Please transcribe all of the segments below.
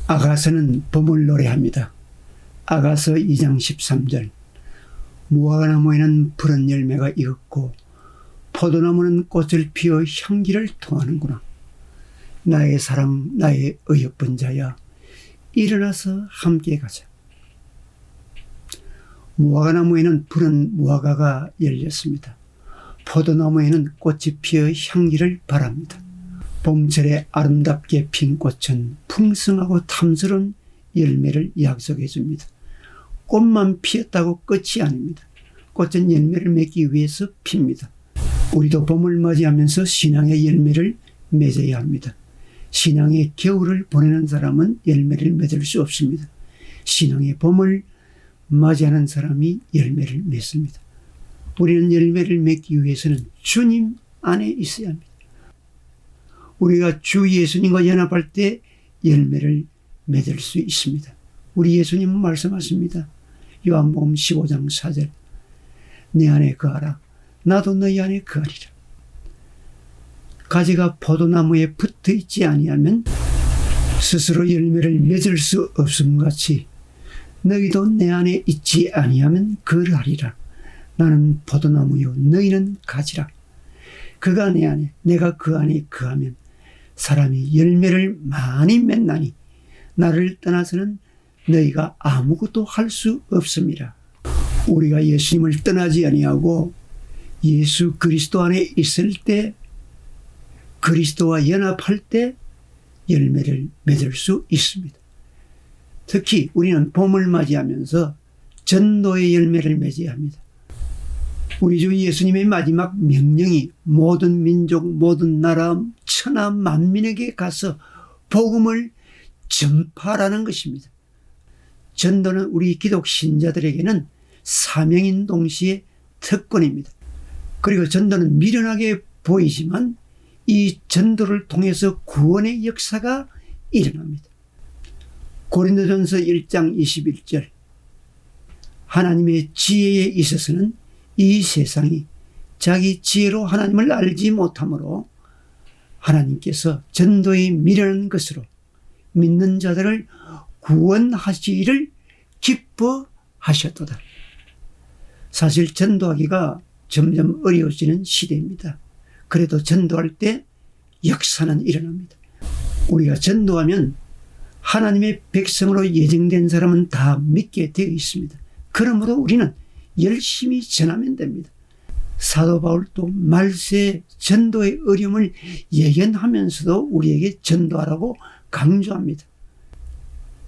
아가서는 봄을 노래합니다. 아가서 2장 13절. 무화과나무에는 푸른 열매가 익었고 포도나무는 꽃을 피워 향기를 통하는구나. 나의 사랑, 나의 어여쁜 자야, 일어나서 함께 가자. 무화과나무에는 푸른 무화과가 열렸습니다. 포도나무에는 꽃이 피어 향기를 바랍니다. 봄철에 아름답게 핀 꽃은 풍성하고 탐스러운 열매를 약속해 줍니다. 꽃만 피었다고 끝이 아닙니다. 꽃은 열매를 맺기 위해서 핍니다. 우리도 봄을 맞이하면서 신앙의 열매를 맺어야 합니다. 신앙의 겨울을 보내는 사람은 열매를 맺을 수 없습니다. 신앙의 봄을 맞이하는 사람이 열매를 맺습니다. 우리는 열매를 맺기 위해서는 주님 안에 있어야 합니다. 우리가 주 예수님과 연합할 때 열매를 맺을 수 있습니다. 우리 예수님은 말씀하십니다. 요한복음 15장 4절. 내 안에 거하라. 나도 너희 안에 거하리라. 가지가 포도나무에 붙어 있지 아니하면 스스로 열매를 맺을 수 없음 같이 너희도 내 안에 있지 아니하면 그러하리라. 나는 포도나무요 너희는 가지라. 그가 내 안에 내가 그 안에 거하면 사람이 열매를 많이 맺나니 나를 떠나서는 너희가 아무것도 할 수 없습니다. 우리가 예수님을 떠나지 아니하고 예수 그리스도 안에 있을 때, 그리스도와 연합할 때 열매를 맺을 수 있습니다. 특히 우리는 봄을 맞이하면서 전도의 열매를 맺어야 합니다. 우리 주 예수님의 마지막 명령이 모든 민족, 모든 나라, 천하 만민에게 가서 복음을 전파하라는 것입니다. 전도는 우리 기독 신자들에게는 사명인 동시에 특권입니다. 그리고 전도는 미련하게 보이지만 이 전도를 통해서 구원의 역사가 일어납니다. 고린도전서 1장 21절. 하나님의 지혜에 있어서는 이 세상이 자기 지혜로 하나님을 알지 못하므로 하나님께서 전도에 미련한 것으로 믿는 자들을 구원하시기를 기뻐하셨도다. 사실 전도하기가 점점 어려워지는 시대입니다. 그래도 전도할 때 역사는 일어납니다. 우리가 전도하면 하나님의 백성으로 예정된 사람은 다 믿게 되어 있습니다. 그러므로 우리는 열심히 전하면 됩니다. 사도 바울도 말세 전도의 어려움을 예견하면서도 우리에게 전도하라고 강조합니다.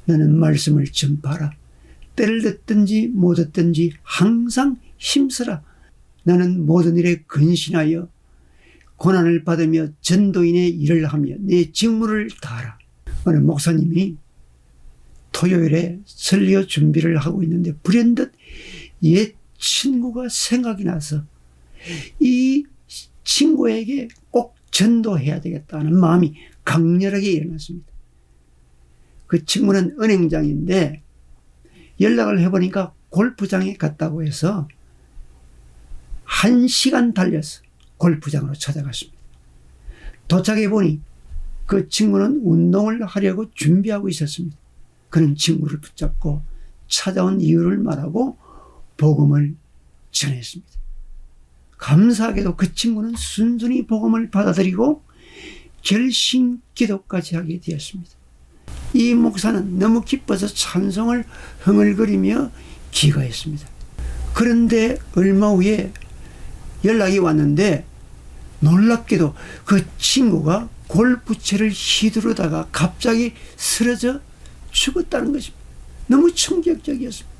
너는 말씀을 전파하라. 때를 듣든지 못 듣든지 항상 힘쓰라. 나는 모든 일에 근신하여 고난을 받으며 전도인의 일을 하며 내 직무를 다하라. 어느 목사님이 토요일에 설교 준비를 하고 있는데 불현듯 옛 친구가 생각이 나서 이 친구에게 꼭 전도해야 되겠다는 마음이 강렬하게 일어났습니다. 그 친구는 은행장인데 연락을 해보니까 골프장에 갔다고 해서 1시간 달려서 골프장으로 찾아갔습니다. 도착해 보니 그 친구는 운동을 하려고 준비하고 있었습니다. 그는 친구를 붙잡고 찾아온 이유를 말하고 복음을 전했습니다. 감사하게도 그 친구는 순순히 복음을 받아들이고 결심 기도까지 하게 되었습니다. 이 목사는 너무 기뻐서 찬송을 흥얼거리며 기거했습니다. 그런데 얼마 후에 연락이 왔는데 놀랍게도 그 친구가 골프채를 휘두르다가 갑자기 쓰러져 죽었다는 것입니다. 너무 충격적이었습니다.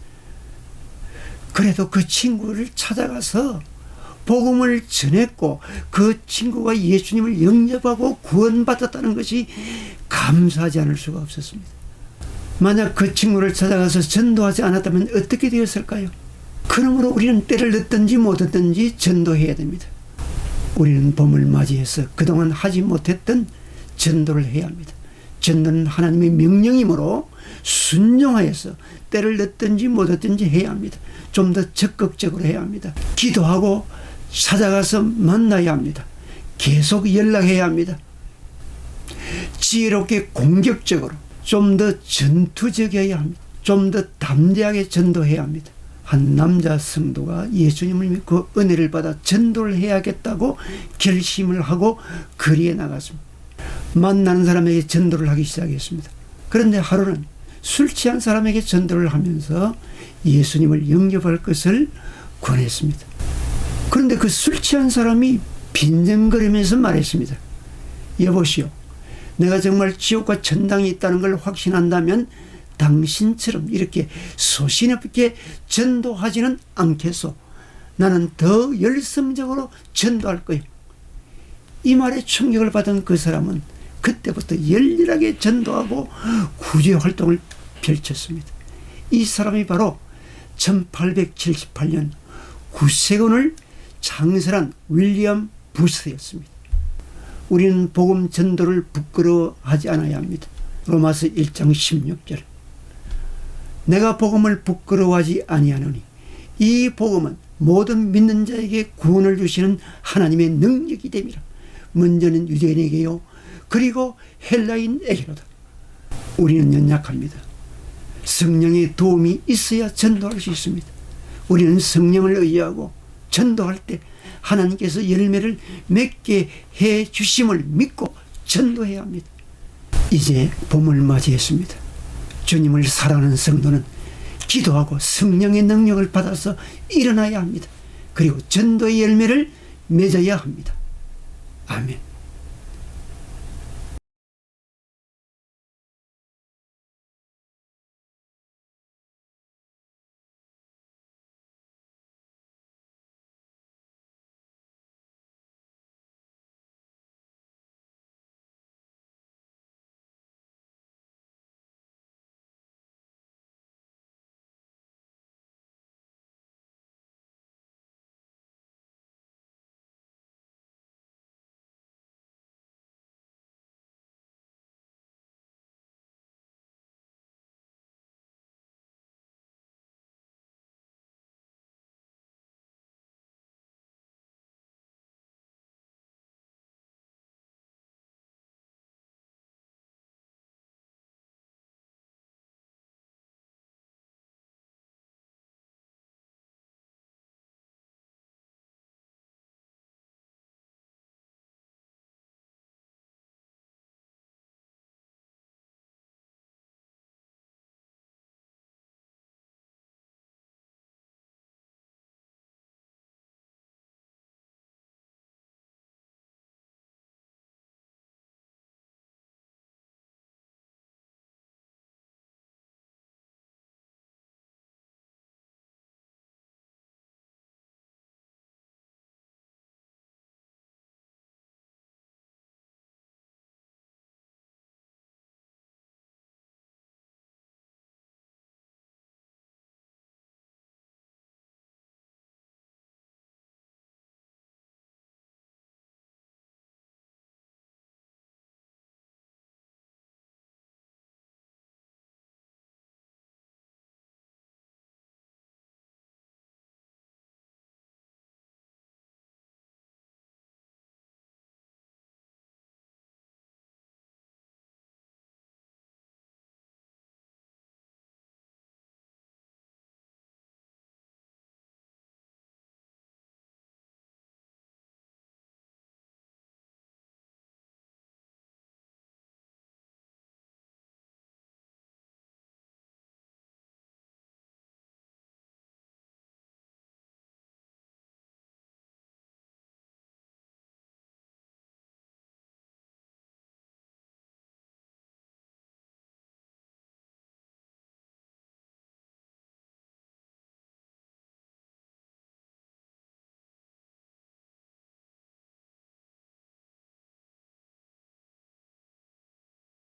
그래도 그 친구를 찾아가서 복음을 전했고 그 친구가 예수님을 영접하고 구원받았다는 것이 감사하지 않을 수가 없었습니다. 만약 그 친구를 찾아가서 전도하지 않았다면 어떻게 되었을까요? 그러므로 우리는 때를 듣든지 못 듣든지 전도해야 됩니다. 우리는 봄을 맞이해서 그동안 하지 못했던 전도를 해야 합니다. 전도는 하나님의 명령이므로 순종하여서 때를 듣든지 못 듣든지 해야 합니다. 좀 더 적극적으로 해야 합니다. 기도하고 찾아가서 만나야 합니다. 계속 연락해야 합니다. 지혜롭게 공격적으로 좀 더 전투적이어야 합니다. 좀 더 담대하게 전도해야 합니다. 한 남자 성도가 예수님을 믿고 은혜를 받아 전도를 해야겠다고 결심을 하고 거리에 나갔습니다. 만나는 사람에게 전도를 하기 시작했습니다. 그런데 하루는 술 취한 사람에게 전도를 하면서 예수님을 영접할 것을 권했습니다. 그런데 그 술 취한 사람이 빈정거리면서 말했습니다. 여보시오, 내가 정말 지옥과 천당이 있다는 걸 확신한다면 당신처럼 이렇게 소신 없게 전도하지는 않겠소. 나는 더 열성적으로 전도할 거예요. 이 말에 충격을 받은 그 사람은 그때부터 열렬하게 전도하고 구제 활동을 펼쳤습니다. 이 사람이 바로 1878년 구세군을 창설한 윌리엄 부스였습니다. 우리는 복음 전도를 부끄러워하지 않아야 합니다. 로마서 1장 16절. 내가 복음을 부끄러워하지 아니하노니 이 복음은 모든 믿는 자에게 구원을 주시는 하나님의 능력이 됨이라. 먼저는 유대인에게요, 그리고 헬라인에게로다. 우리는 연약합니다. 성령의 도움이 있어야 전도할 수 있습니다. 우리는 성령을 의지하고 전도할 때 하나님께서 열매를 맺게 해 주심을 믿고 전도해야 합니다. 이제 봄을 맞이했습니다. 주님을 사랑하는 성도는 기도하고 성령의 능력을 받아서 일어나야 합니다. 그리고 전도의 열매를 맺어야 합니다. 아멘.